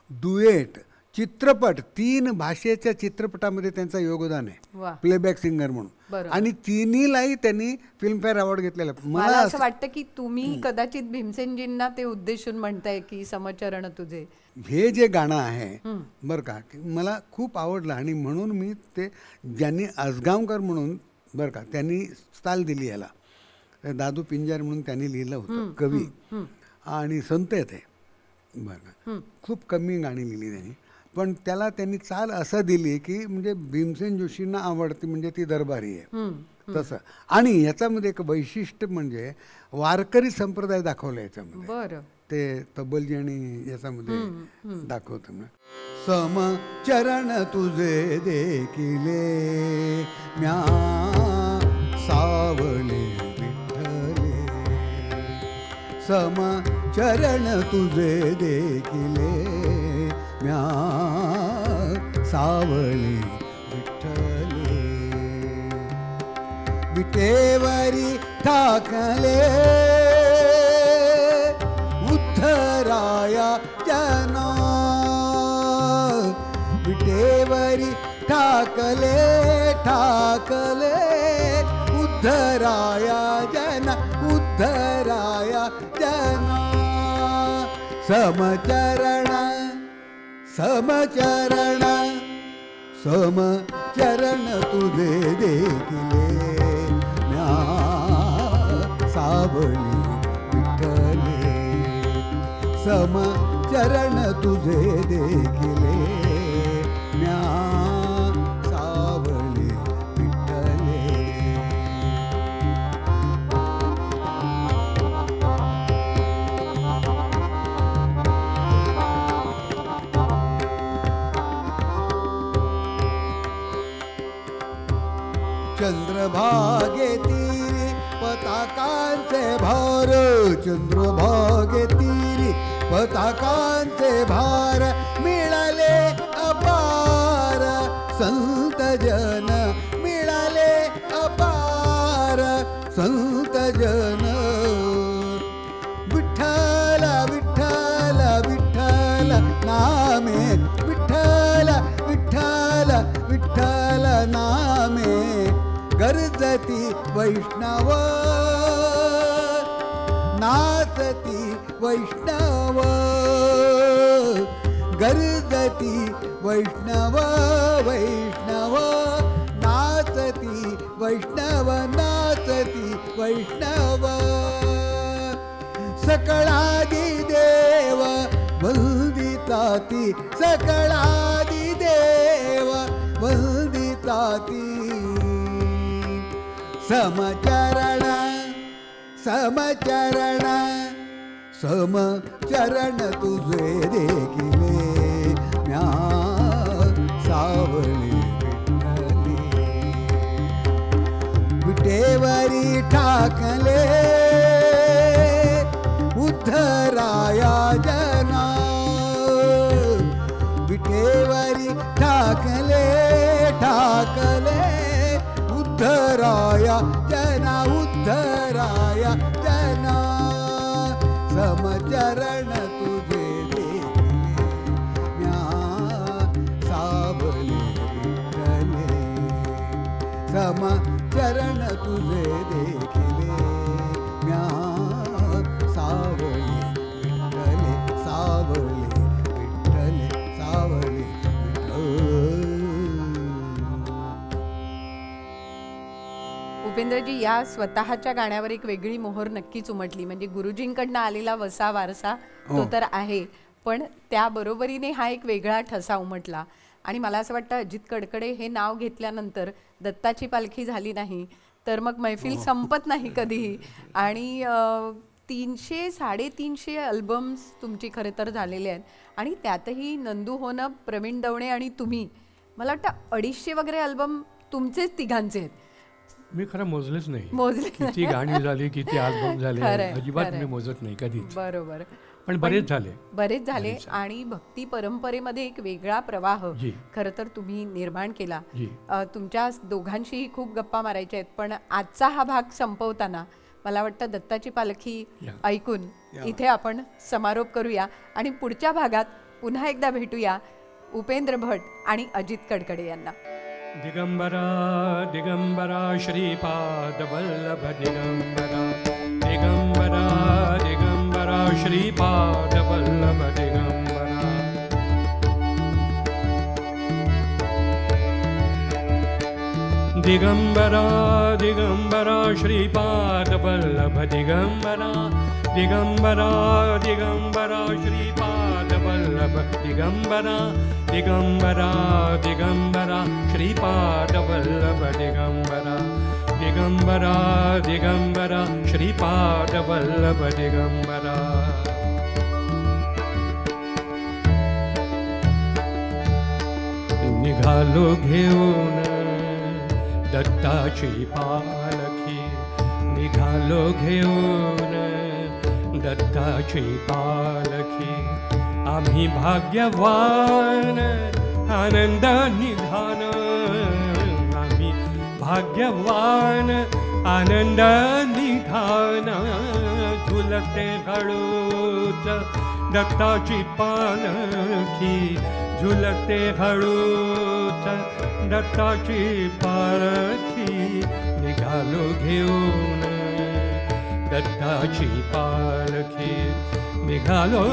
डुएट, चित्रपट, 3 भाषेच्या चित्रपटामध्ये त्यांचं योगदान आहे प्लेबॅक सिंगर म्हणून. आणि तिन्हीलाही त्यांनी फिल्मफेअर अवॉर्ड घेतलेला. मला असं वाटतं की तुम्ही कदाचित भीमसेनजींना ते उद्देशून म्हणताय की समचरण तुझे हे जे गाणं आहे बरं का मला खूप आवडलं आणि म्हणून मी ते ज्यांनी आसगावकर म्हणून बरं का त्यांनी स्टाईल दिली याला. दादू पिंजार म्हणून त्यांनी लिहिलं होतं कवी आणि संत आहेत ते बरं का. खूप कमी गाणी लिहिली त्यांनी पण त्याला त्यांनी चाल असं दिली की म्हणजे भीमसेन जोशींना आवडते म्हणजे ती दरबारी आहे तसं. आणि याच्यामध्ये एक वैशिष्ट्य म्हणजे वारकरी संप्रदाय दाखवला याच्यामध्ये. ते तब्बलजी आणि याच्यामध्ये दाखवतो ना. समचरण तुझे देखिले म्या सावळे विठ्ठले, समचरण तुझे देखिले म्या सावळे विठ्ठले, विटेवरी ठाकले उद्धराया जना, विटेवरी ठाकले ठाकले उद्धराया जना, उद्धराया जना. समचरण समचरण समचरण तुझे देखिले म्या सावळी विठ्ठले, समचरण तुझे देखिले म्या सावळी विठ्ठले. चंद्रभागे तीरी पताकांचे भार, चंद्रभागे तीरी पताकांचे भार मिळाले अपार, संत जन मिळाले अपार, संत जन. विठ्ठल विठ्ठल विठ्ठल नामे, विठ्ठल विठ्ठल विठ्ठल नामे गरजती वैष्णव, नाचती वैष्णव, गरजती वैष्णव वैष्णव, नाचती वैष्णव नाचती वैष्णव. सकळादि देव वंदिताती, सकळादि देव वंदिताती. समचरण समचरण समचरण तुझे देखिले म्या सावळी विठ्ठले, विटेवरी ठाकले उद्धराया जना, विटेवरी ठाकले ठाकले उद्धराया जना, उद्धराया जना. समचरण तुझे देखिले म्या सावळी विठ्ठले, समचरण तुझे देखिले म्या सावळी विठ्ठले, सावळी विठ्ठले, सावळी विठ्ठले. उपेंद्रजी, या स्वतःच्या गाण्यावर एक वेगळी मोहर नक्कीच उमटली. म्हणजे गुरुजींकडनं आलेला वसा वारसा तो तर आहे, पण त्याबरोबरीने हा एक वेगळा ठसा उमटला. आणि मला असं वाटतं अजित कडकडे हे नाव घेतल्यानंतर दत्ताची पालखी झाली नाही तर मग मैफिल संपत नाही कधीही. आणि 300-350 अल्बम्स तुमची खरे तर झालेले आहेत आणि त्यातही नंदू होणं, प्रवीण दवणे आणि तुम्ही, मला वाटतं 250 वगैरे अल्बम तुमचेच तिघांचे आहेत. मी खरं मोजलेच नाही, मोजले किती गाणी झाली, किती अल्बम झाले, अजिबात मी मोजत नाही कधीच. बरोबर, पण बरेच झाले, बरेच झाले. आणि भक्ती परंपरेमध्ये एक वेगळा प्रवाह खरं तर तुम्ही निर्माण केला. तुमच्या दोघांशीही खूप गप्पा मारायच्या आहेत, पण आजचा हा भाग संपवताना मला वाटतं दत्ताची पालखी ऐकून इथे आपण समारोप करूया आणि पुढच्या भागात पुन्हा एकदा भेटूया उपेंद्र भट आणि अजित कडकडे यांना. दिगंबरा दिगंबरा श्रीपाद वल्लभ दिगंबरा, दिगंबरा दिगंबरा श्रीपाद वल्लभ दिगंबरा. दिगंबरा दिगंबरा श्रीपाद वल्लभ दिगंबरा, दिगंबरा दिगंबरा श्रीपाद वल्लभ दिगंबरा, दिगंबरा दिगंबरा श्रीपाद वल्लभ दिगंबरा, दिगंबरा दिगंबरा श्रीपाद वल्लभ दिगंबरा. निघालो घेऊन दत्ताची पालखी, निघालो घेऊन दत्ताची पालखी. आम्ही भाग्यवान आनंद निधान, आम्ही भाग्यवान आनंद निधान. झुलते हळूच दत्ताची पालखी, झुलते हळूच दत्ताची पालखी. निघालो घेऊन दत्ताची पालखी, निघालो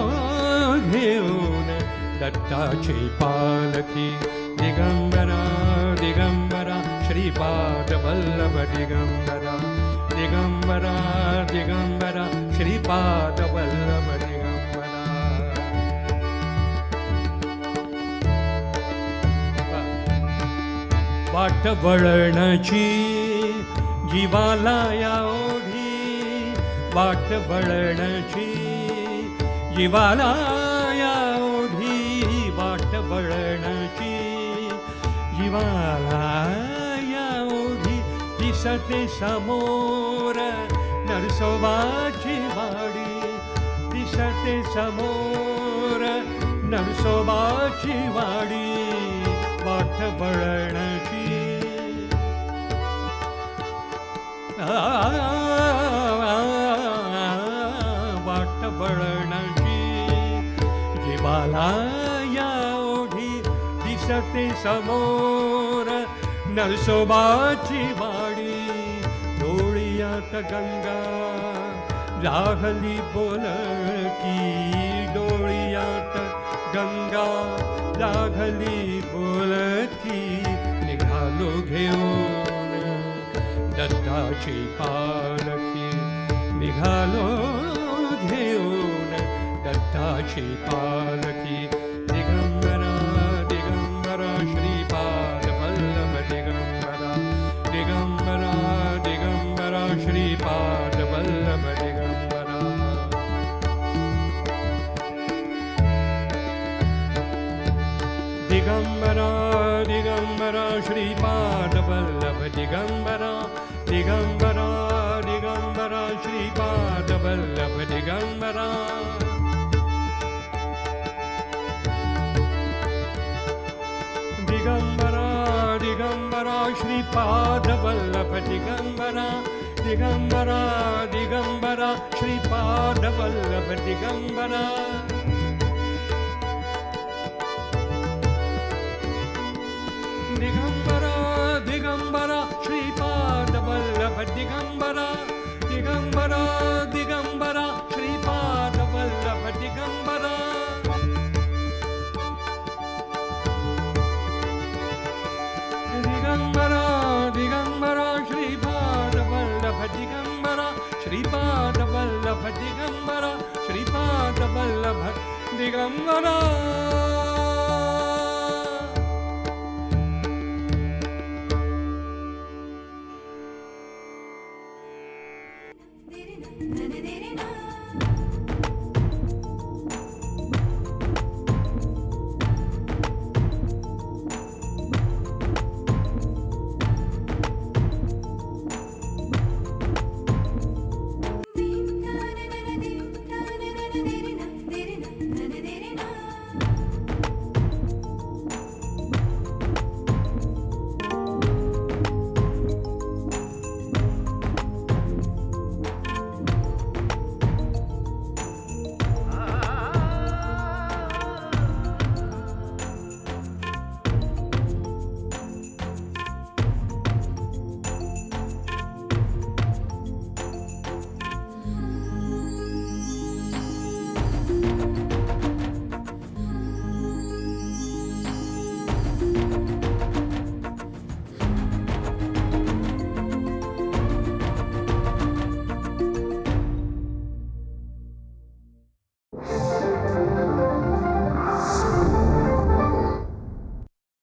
घेऊन दत्ताची पालखी. दिगंबरा दिगंबरा श्रीपाद वल्लभ दिगंबरा, दिगंबरा दिगंबरा श्रीपाद वल्लभ दिगंबरा. वाट वळणाची जीवाला या ओढी, वाट वळणाची जीवाला या ओढी, वाट वळणाची जीवाला या ओढी. दिसते समोर नरसोबाची वाडी, दिसते समोर नरसोबाची वाडी. वाट वळणाची वाट वळणाची जीवाला या ओढी. दिसते समोर नरसोबाची वाडी. डोळ्यात गंगा लागली बोलकी, डोळ्यात गंगा लागली बोलकी. निघालो घेऊन दत्ताची पालखी, निघालो घेऊन दत्ताची पालखी. दिगंबरा दिगंबरा श्रीपाद वल्लभ दिगंबरा, दिगंबरा दिगंबरा श्रीपाद वल्लभ दिगंबरा. दिगंबरा दिगंबरा श्रीपाद वल्लभ दिगंबरा, दिगंबरा दिगंबरा श्रीपाद वल्लभ दिगंबरा. दिगंबरा दिगंबरा श्रीपाद वल्लभ दिगंबरा, दिगंबरा दिगंबरा श्रीपाद वल्लभ दिगंबरा. दिगंबरा दिगंबरा श्रीपाद वल्लभ दिगंबरा, दिगंबरा दिगंबरा श्रीपाद वल्लभ दिगंबरा. दिगंबरा दिगंबरा श्रीपाद वल्लभ दिगंबरा, श्रीपाद वल्लभ दिगंबरा, श्रीपाद वल्लभ दिगंबरा.